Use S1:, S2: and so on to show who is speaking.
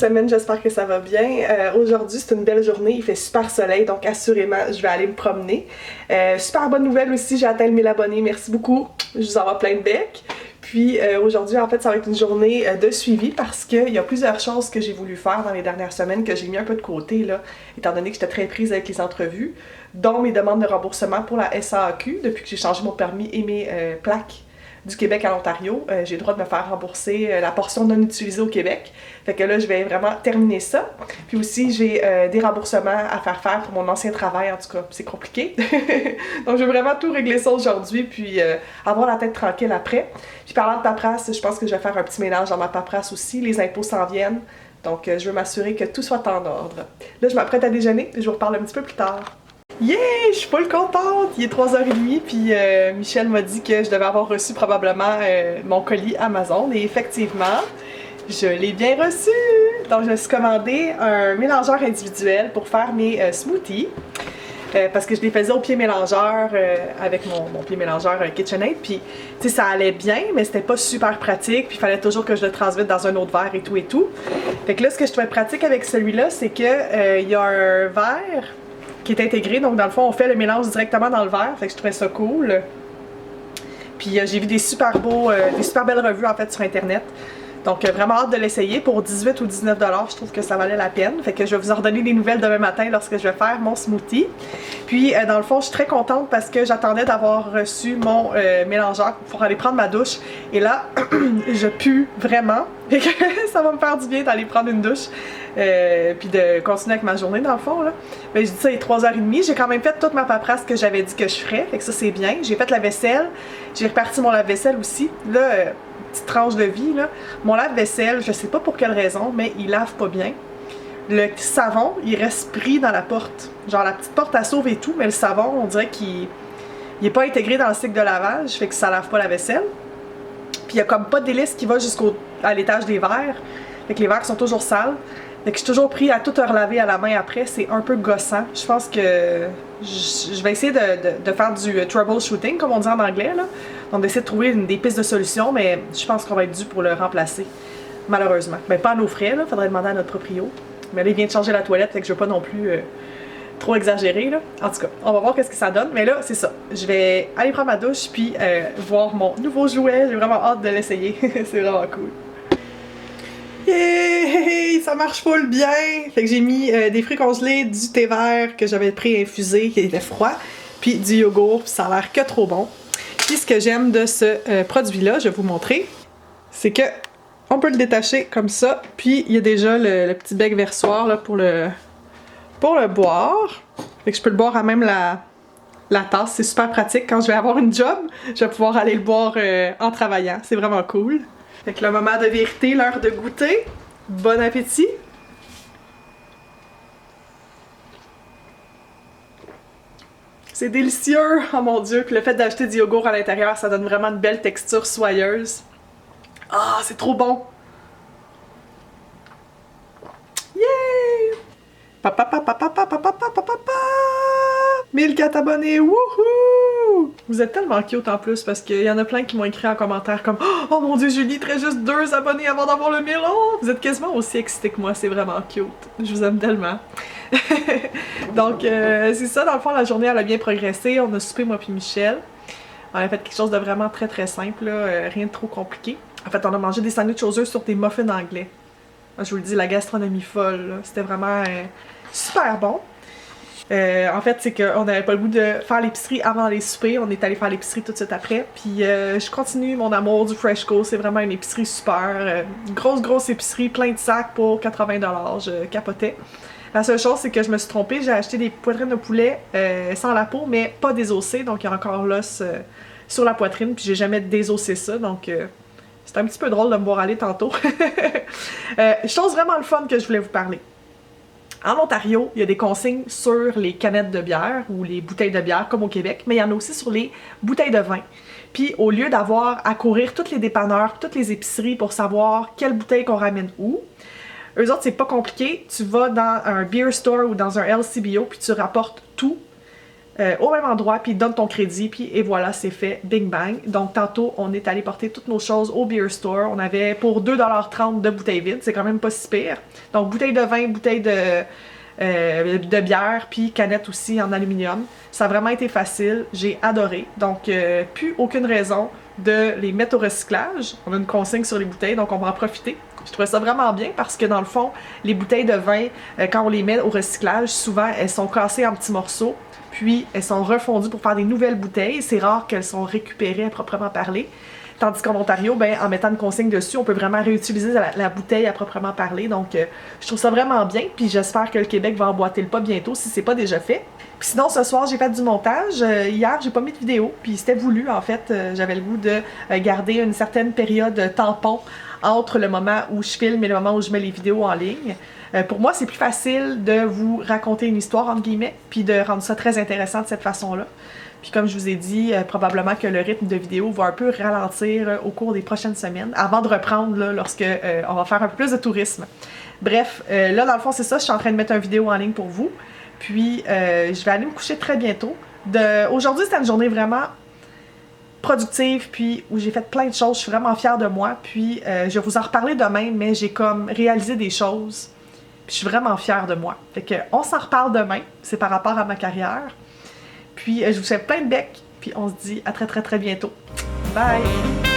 S1: semaine, j'espère que ça va bien. Aujourd'hui, c'est une belle journée, il fait super soleil, donc assurément, je vais aller me promener. Super bonne nouvelle aussi, j'ai atteint le 1000 abonnés, merci beaucoup, je vous envoie plein de becs. Puis aujourd'hui, en fait, ça va être une journée de suivi parce qu'il y a plusieurs choses que j'ai voulu faire dans les dernières semaines que j'ai mis un peu de côté, là, étant donné que j'étais très prise avec les entrevues, dont mes demandes de remboursement pour la SAAQ, depuis que j'ai changé mon permis et mes plaques du Québec à l'Ontario. J'ai le droit de me faire rembourser la portion non utilisée au Québec. Fait que là, je vais vraiment terminer ça. Puis aussi, j'ai des remboursements à faire pour mon ancien travail, en tout cas. C'est compliqué. Donc, je vais vraiment tout régler ça aujourd'hui, puis avoir la tête tranquille après. Puis parlant de paperasse, je pense que je vais faire un petit mélange dans ma paperasse aussi. Les impôts s'en viennent. Donc, je veux m'assurer que tout soit en ordre. Là, je m'apprête à déjeuner. Je vous reparle un petit peu plus tard. Yeah! Je suis full contente! Il est 3h30 puis Michel m'a dit que je devais avoir reçu probablement mon colis Amazon et effectivement, je l'ai bien reçu! Donc je me suis commandé un mélangeur individuel pour faire mes smoothies parce que je les faisais au pied mélangeur avec mon pied mélangeur KitchenAid puis tu sais ça allait bien mais c'était pas super pratique puis il fallait toujours que je le transmette dans un autre verre et tout et tout. Fait que là ce que je trouvais pratique avec celui-là c'est que il y a un verre qui est intégré, donc dans le fond on fait le mélange directement dans le verre, fait que je trouvais ça cool. Puis j'ai vu des super belles revues en fait sur internet. Donc vraiment hâte de l'essayer pour 18 ou 19 $, je trouve que ça valait la peine. Fait que je vais vous en redonner des nouvelles demain matin lorsque je vais faire mon smoothie. Puis dans le fond, je suis très contente parce que j'attendais d'avoir reçu mon mélangeur pour aller prendre ma douche. Et là, je pue vraiment. Fait que ça va me faire du bien d'aller prendre une douche. Puis de continuer avec ma journée dans le fond là. Ben, je dis ça, il est 3h30. J'ai quand même fait toute ma paperasse que j'avais dit que je ferais. Fait que ça c'est bien. J'ai fait la vaisselle. J'ai reparti mon lave-vaisselle aussi. Là, petite tranche de vie là. Mon lave-vaisselle, je sais pas pour quelle raison, mais il lave pas bien. Le savon, il reste pris dans la porte. Genre la petite porte à sauve et tout, mais le savon, on dirait qu'il est pas intégré dans le cycle de lavage, fait que ça lave pas la vaisselle. Puis il y a comme pas d'hélice qui va jusqu'à l'étage des verres. Fait que les verres sont toujours sales. Fait que je suis toujours pris à tout relaver à la main après, c'est un peu gossant. Je pense que je vais essayer de faire du troubleshooting, comme on dit en anglais, là. Donc d'essayer de trouver des pistes de solution, mais je pense qu'on va être dû pour le remplacer, malheureusement. Ben pas à nos frais, là, faudrait demander à notre proprio. Mais là, il vient de changer la toilette, fait que je veux pas non plus trop exagérer, là. En tout cas, on va voir qu'est-ce que ça donne, mais là, c'est ça. Je vais aller prendre ma douche, puis voir mon nouveau jouet. J'ai vraiment hâte de l'essayer. C'est vraiment cool. Yay! Ça marche full bien! Fait que j'ai mis des fruits congelés, du thé vert que j'avais pré-infusé, qui était froid, puis du yogourt, puis ça a l'air que trop bon. Puis ce que j'aime de ce produit-là, je vais vous montrer, c'est que on peut le détacher comme ça, puis il y a déjà le petit bec versoir là, pour le boire. Fait que je peux le boire à même la tasse, c'est super pratique. Quand je vais avoir une job, je vais pouvoir aller le boire en travaillant, c'est vraiment cool. Fait que le moment de vérité, l'heure de goûter. Bon appétit! C'est délicieux! Oh mon dieu! Puis le fait d'ajouter du yogourt à l'intérieur, ça donne vraiment une belle texture soyeuse. Ah, c'est trop bon! Yeah! Papa, papa, papa, papa, papa, papa! 1004 abonnés! Wouhou! Vous êtes tellement cute en plus parce qu'il y en a plein qui m'ont écrit en commentaire comme oh mon dieu, Julie, il te reste juste 2 abonnés avant d'avoir le 1000! Oh, vous êtes quasiment aussi excités que moi, c'est vraiment cute. Je vous aime tellement. Donc, c'est ça, dans le fond, la journée elle a bien progressé. On a soupé, moi puis Michel. On a fait quelque chose de vraiment très très simple, là, rien de trop compliqué. En fait, on a mangé des sandwichs aux œufs sur des muffins anglais. Je vous le dis, la gastronomie folle, c'était vraiment super bon. En fait, c'est qu'on n'avait pas le goût de faire l'épicerie avant les soupers. On est allé faire l'épicerie tout de suite après. Puis je continue mon amour du Freshco. C'est vraiment une épicerie super. Une grosse épicerie, plein de sacs pour 80 $. Je capotais. La seule chose, c'est que je me suis trompée. J'ai acheté des poitrines de poulet sans la peau, mais pas désossées. Donc il y a encore l'os sur la poitrine. Puis j'ai jamais désossé ça. Donc c'est un petit peu drôle de me voir aller tantôt. Chose vraiment le fun que je voulais vous parler. En Ontario, il y a des consignes sur les canettes de bière ou les bouteilles de bière comme au Québec, mais il y en a aussi sur les bouteilles de vin. Puis au lieu d'avoir à courir tous les dépanneurs, toutes les épiceries pour savoir quelle bouteille qu'on ramène où, eux autres, c'est pas compliqué. Tu vas dans un beer store ou dans un LCBO puis tu rapportes tout au même endroit, puis donne ton crédit, puis et voilà, c'est fait, bing bang. Donc tantôt, on est allé porter toutes nos choses au beer store. On avait pour 2,30 $ de bouteilles vides, c'est quand même pas si pire. Donc bouteille de vin, bouteille de bière, puis canette aussi en aluminium. Ça a vraiment été facile, j'ai adoré. Donc plus aucune raison de les mettre au recyclage. On a une consigne sur les bouteilles, donc on va en profiter. Je trouvais ça vraiment bien parce que dans le fond, les bouteilles de vin, quand on les met au recyclage, souvent elles sont cassées en petits morceaux, puis elles sont refondues pour faire des nouvelles bouteilles. C'est rare qu'elles sont récupérées à proprement parler. Tandis qu'en Ontario, ben, en mettant une consigne dessus, on peut vraiment réutiliser la bouteille à proprement parler. Donc, je trouve ça vraiment bien. Puis j'espère que le Québec va emboîter le pas bientôt si c'est pas déjà fait. Puis sinon, ce soir, j'ai fait du montage. Hier, j'ai pas mis de vidéo. Puis c'était voulu, en fait. J'avais le goût de garder une certaine période tampon entre le moment où je filme et le moment où je mets les vidéos en ligne. Pour moi, c'est plus facile de vous raconter une histoire, entre guillemets, puis de rendre ça très intéressant de cette façon-là. Puis comme je vous ai dit, probablement que le rythme de vidéo va un peu ralentir au cours des prochaines semaines, avant de reprendre là, lorsque on va faire un peu plus de tourisme. Bref, là dans le fond c'est ça, je suis en train de mettre une vidéo en ligne pour vous. Puis je vais aller me coucher très bientôt. Aujourd'hui c'était une journée vraiment productive, puis où j'ai fait plein de choses, je suis vraiment fière de moi. Puis je vais vous en reparler demain, mais j'ai comme réalisé des choses. Puis je suis vraiment fière de moi. Fait que on s'en reparle demain, c'est par rapport à ma carrière. Puis je vous souhaite plein de becs, puis on se dit à très très très bientôt. Bye!